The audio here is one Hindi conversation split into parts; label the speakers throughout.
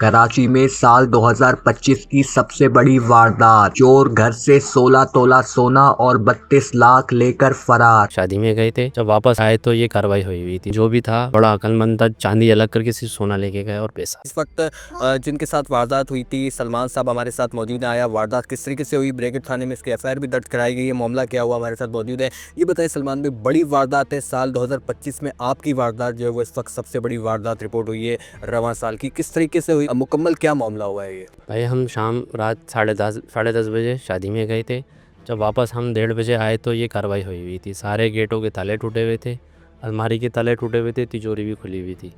Speaker 1: कराची में साल 2025 की सबसे बड़ी वारदात। चोर घर से 16 तोला सोना और 32 लाख लेकर फरार।
Speaker 2: शादी में गए थे, जब वापस आए तो ये कार्रवाई हुई थी। जो भी था बड़ा अक्लमंद था, चांदी अलग करके सिर्फ सोना लेके गए और पैसा।
Speaker 3: इस वक्त जिनके साथ वारदात हुई थी सलमान साहब हमारे साथ मौजूद हैं। आया वारदात किस तरीके से हुई, ब्रैकेट थाने में इसकी एफआईआर भी दर्ज कराई गई है, मामला क्या हुआ, हमारे साथ मौजूद है। ये बताइए सलमान भाई, बड़ी वारदात है साल 2025 में, आपकी वारदात जो है वो इस वक्त सबसे बड़ी वारदात रिपोर्ट हुई है रवां साल की। किस तरीके से हुई, मुकम्मल क्या मामला हुआ है ये?
Speaker 2: भाई हम शाम रात साढ़े दस बजे शादी में गए थे। जब वापस हम 1:30 बजे आए तो ये कार्रवाई हुई थी। सारे गेटों के ताले टूटे हुए थे, अलमारी के ताले टूटे हुए थे, तिजोरी भी खुली हुई थी।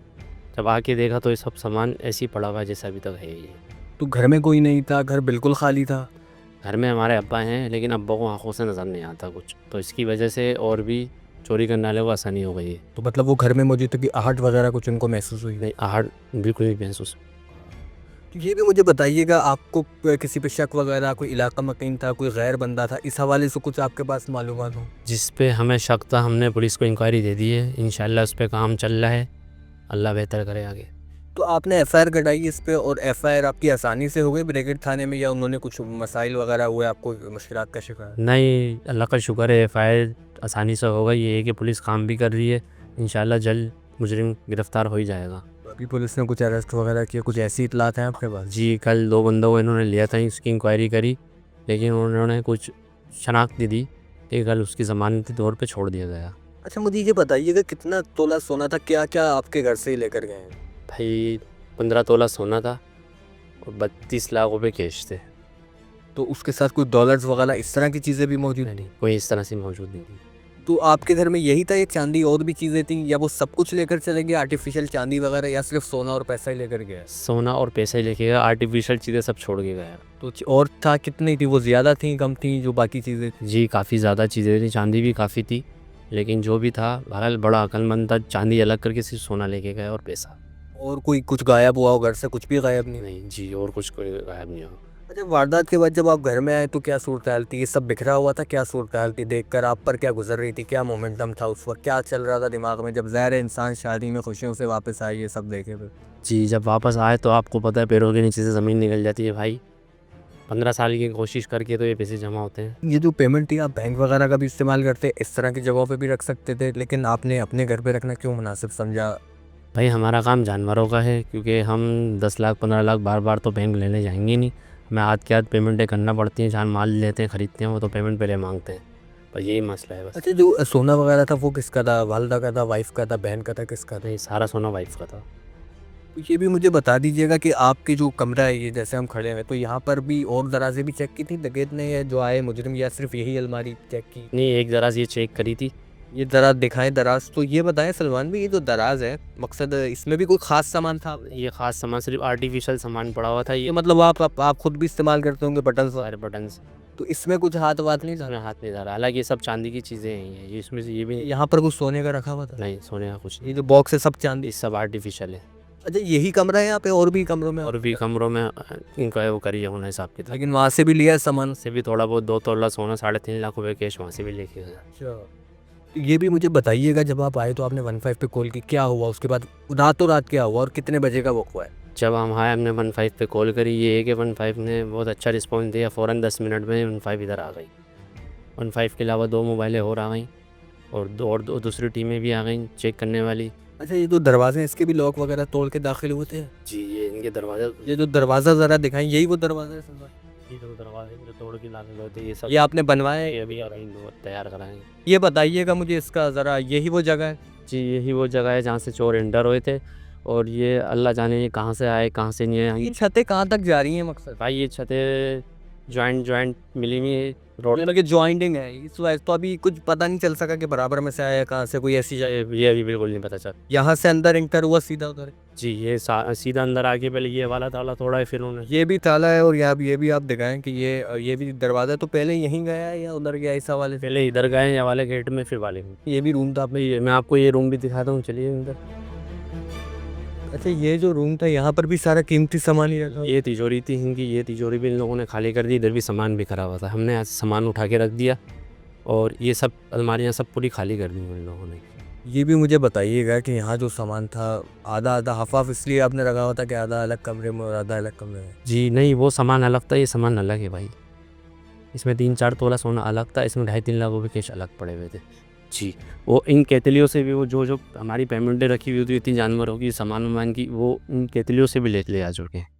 Speaker 2: जब आके देखा तो ये सब सामान ऐसे ही पड़ा हुआ है जैसा अभी तक है ये।
Speaker 3: तो घर में कोई नहीं था, घर बिल्कुल खाली था?
Speaker 2: घर में हमारे अब्बा हैं, लेकिन अब्बा को आंखों से नज़र नहीं आता कुछ, तो इसकी वजह से और भी चोरी करने वाले को आसानी हो गई है।
Speaker 3: तो मतलब वो घर में मौजूद था कि आहट वगैरह कुछ उनको महसूस हुई?
Speaker 2: नहीं, आहट बिल्कुल भी महसूस।
Speaker 3: तो ये भी मुझे बताइएगा, आपको किसी पे शक वगैरह, कोई इलाका मकीन था, कोई गैर बंदा था, इस हवाले से कुछ आपके पास मालूमात हो?
Speaker 2: जिस पे हमें शक था हमने पुलिस को इंक्वायरी दे दी है, इंशाल्लाह उस पर काम चल रहा है। अल्लाह बेहतर करे आगे।
Speaker 3: तो आपने एफआईआर कटाई इस पे, और एफआईआर आपकी आसानी से हो गई ब्रैकेट थाने में, या उन्होंने कुछ मसाइल वगैरह हुए, आपको मुश्किलात का शिकार?
Speaker 2: नहीं, अल्लाह का शुक्र है, एफआईआर आसानी से होगा। ये है कि पुलिस काम भी कर रही है, इंशाल्लाह जल्द मुजरिम गिरफ्तार हो ही जाएगा।
Speaker 3: अभी पुलिस ने कुछ अरेस्ट वगैरह किया, कुछ ऐसी इतलात हैं आपके पास?
Speaker 2: जी, कल 2 बंदों को इन्होंने लिया था, इसकी इंक्वायरी करी, लेकिन उन्होंने कुछ शनाख्त दी कि कल उसकी ज़मानती तौर पे छोड़ दिया गया।
Speaker 3: अच्छा, मुझे ये बताइएगा कितना तोला सोना था, क्या क्या आपके घर से ही लेकर गए हैं?
Speaker 2: भाई 15 तोला सोना था और 32 लाख रुपए कैश थे।
Speaker 3: तो उसके साथ कोई डॉलर्स वगैरह इस तरह की चीज़ें भी मौजूद
Speaker 2: नहीं,
Speaker 3: हैं?
Speaker 2: कोई इस तरह से मौजूद नहीं थी।
Speaker 3: तो आपके घर में यही था, ये चांदी और भी चीज़ें थी, या वो सब कुछ लेकर चले गए, आर्टिफिशियल चांदी वगैरह, या सिर्फ सोना और पैसा ही लेकर गया?
Speaker 2: सोना और पैसे लेके गया, आर्टिफिशियल चीज़ें सब छोड़ के गया।
Speaker 3: तो और था कितनी थी वो, ज़्यादा थी कम थी जो बाकी चीज़ें थी?
Speaker 2: जी, काफ़ी ज़्यादा चीज़ें थी, चांदी भी काफ़ी थी, लेकिन जो भी था बहरहाल बड़ा अक्लमंद था, चांदी अलग करके सिर्फ सोना लेके गया और पैसा।
Speaker 3: और कोई कुछ गायब हुआ हो घर से? कुछ भी गायब नहीं?
Speaker 2: नहीं जी, और कुछ कोई गायब नहीं हुआ।
Speaker 3: अच्छा, वारदात के बाद जब आप घर में आए तो क्या सूरत हाल थी? ये सब बिखरा हुआ था, क्या सूरत हाल थी? देखकर आप पर क्या गुजर रही थी, क्या मोमेंटम था उस वक्त, क्या चल रहा था दिमाग में, जब ज़ाहिर है इंसान शादी में खुशियों से वापस आए ये सब देखे फिर?
Speaker 2: जी, जब वापस आए तो आपको पता है पैरों के नीचे से ज़मीन निकल जाती है भाई। 15 साल की कोशिश करके तो ये पैसे जमा होते हैं।
Speaker 3: ये जो पेमेंट थी, आप बैंक वगैरह का भी इस्तेमाल करते, इस तरह की जगहों पे भी रख सकते थे, लेकिन आपने अपने घर पे रखना क्यों मुनासिब समझा?
Speaker 2: भाई हमारा काम जानवरों का है, क्योंकि हम 10 लाख 15 लाख बार बार तो बैंक लेने जाएंगे नहीं। हमें हाथ के हाथ पेमेंटें करना पड़ती हैं, जहाँ माल लेते हैं ख़रीदते हैं वो तो पेमेंट पहले मांगते हैं, बस यही मसला है बस।
Speaker 3: अच्छा, जो सोना वगैरह था वो किसका था? वालदा का था, वाइफ का था, बहन का था, किसका था?
Speaker 2: नहीं, सारा सोना वाइफ का था।
Speaker 3: तो ये भी मुझे बता दीजिएगा कि आपके जो कमरा है, ये जैसे हम खड़े हैं, तो यहाँ पर भी और दराजें भी चेक की थी डकैत ने, या जो आए मुजरिम, या सिर्फ यही अलमारी चेक की?
Speaker 2: नहीं, एक दराज ये चेक करी थी।
Speaker 3: ये दराज दिखाएं, दराज। तो ये बताएं सलमान भाई, ये जो दराज है, मकसद इसमें भी कोई ख़ास सामान था?
Speaker 2: ये ख़ास सामान सिर्फ आर्टिफिशियल सामान पड़ा हुआ था,
Speaker 3: ये
Speaker 2: ये
Speaker 3: मतलब आप खुद भी इस्तेमाल करते होंगे बटन?
Speaker 2: सारे बटन्स।
Speaker 3: तो इसमें कुछ हाथ वाथ नहीं था?
Speaker 2: इसमें हाथ नहीं डाला, हालांकि ये सब चांदी की चीज़ें हैं, ये इसमें से ये भी
Speaker 3: यहाँ पर कुछ सोने का रखा हुआ था?
Speaker 2: नहीं, सोने का कुछ नहीं।
Speaker 3: ये जो बॉक्स है सब चांदी?
Speaker 2: ये सब आर्टिफिशियल है।
Speaker 3: अच्छा, यही कमरा है यहाँ पे, और भी कमरों में?
Speaker 2: और भी कमरों में इनका वो करी है उन्हें हिसाब किताब।
Speaker 3: लेकिन वहाँ से भी लिया है सामान?
Speaker 2: से भी थोड़ा बहुत 2 तोला सोना, 3.5 लाख रुपए कैश वहाँ से भी लेके गया।
Speaker 3: अच्छा, तो ये भी मुझे बताइएगा, जब आप आए तो आपने 15 पे कॉल की, क्या हुआ उसके बाद? रातों रात क्या हुआ और कितने बजे का वक्त हुआ है?
Speaker 2: जब हम आए हमने 15 पे कॉल करी, ये है कि 15 ने बहुत अच्छा रिस्पॉन्स दिया, फ़ौरन 10 मिनट में 15 इधर आ गई। 15 के अलावा 2 मोबाइलें और आ गई, और दो दूसरी टीमें भी आ गई चेक करने वाली।
Speaker 3: अच्छा, ये जो दरवाजे हैं इसके भी लॉक वगैरह तोड़ के दाखिल हुए थे?
Speaker 2: जी, ये इनके दरवाजे,
Speaker 3: ये जो दरवाज़ा ज़रा दिखाएं, यही वो दरवाज़ा है सलमान?
Speaker 2: ये जो दरवाजे जो तोड़ के दाखिल होते ये सब
Speaker 3: ये आपने बनवाया है?
Speaker 2: ये अभी आ गई, तैयार कराएंगे।
Speaker 3: ये बताइएगा मुझे इसका ज़रा, यही वो जगह है?
Speaker 2: जी, यही वो जगह है जहाँ से चोर एंटर हुए थे, और ये अल्लाह जाने ये कहाँ से आए कहाँ से नहीं आए।
Speaker 3: ये छतें कहाँ तक जा रही हैं मकसद?
Speaker 2: भाई ये छतें जॉइंट मिली हुई है रोड।
Speaker 3: लगे जॉइंटिंग है इस वजह, तो अभी कुछ पता नहीं चल सका कि बराबर में से आया कहाँ से, कोई ऐसी जगह?
Speaker 2: ये अभी बिल्कुल नहीं पता चल।
Speaker 3: यहाँ से अंदर एंटर हुआ सीधा उधर?
Speaker 2: जी, ये सीधा अंदर आके पहले ये वाला ताला तोड़ा है, फिर उन्होंने
Speaker 3: ये भी ताला है, और यहाँ ये भी आप दिखाएं कि ये भी दरवाज़ा, तो पहले यहीं गया है या उधर गया, इस हवाले से?
Speaker 2: पहले इधर गए या वाले गेट में, फिर वाले में।
Speaker 3: ये भी रूम था आप?
Speaker 2: भाई मैं आपको ये रूम भी दिखाता हूँ, चलिए अंदर।
Speaker 3: अच्छा, ये जो रूम था यहाँ पर भी सारा कीमती सामान ही रखा?
Speaker 2: ये तिजोरी थी इनकी, ये तिजोरी भी इन लोगों ने खाली कर दी, इधर भी सामान बिखरा हुआ था, हमने यहाँ से सामान उठा के रख दिया, और ये सब अलमारियाँ सब पूरी खाली कर दी इन लोगों ने।
Speaker 3: ये भी मुझे बताइएगा कि यहाँ जो सामान था आधा आधा हाफ हाफ इसलिए आपने रखा हुआ था कि आधा अलग कमरे में और आधा अलग कमरे में?
Speaker 2: जी नहीं, वो सामान अलग था, ये सामान अलग है भाई। इसमें 3-4 तोला सोना अलग था, इसमें 2.5-3 लाख रुपए कैश अलग पड़े हुए थे। जी, वो इन केतलियों से भी वो जो हमारी पेमेंटें रखी हुई थी इतनी जानवरों की, सामान-वामान की, वो इन केतलियों से भी ले आ चुके हैं।